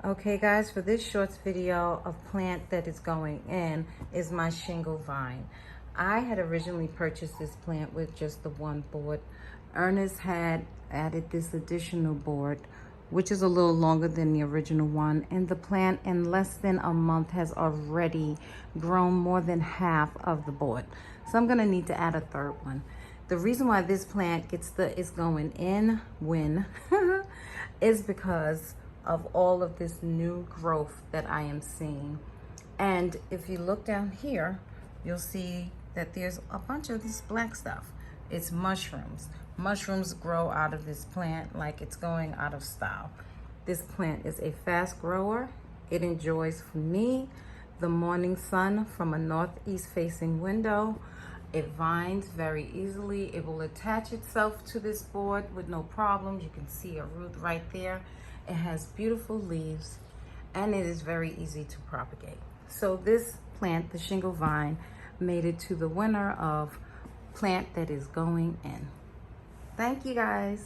Okay guys, for this short video of plant that is going in is my shingle vine. I had originally purchased this plant with just the one board. Ernest had added this additional board, which is a little longer than the original one, and the plant in less than a month has already grown more than half of the board. So I'm gonna need to add a third one. The reason why this plant is going in is because of all of this new growth that I am seeing. And if you look down here, you'll see that there's a bunch of this black stuff. It's mushrooms. Mushrooms grow out of this plant like it's going out of style. This plant is a fast grower. It enjoys, for me, the morning sun from a northeast facing window. It vines very easily. It will attach itself to this board with no problems. You can see a root right there. It has beautiful leaves and it is very easy to propagate. So this plant, the shingle vine, made it to the winner of plant that is going in. Thank you guys.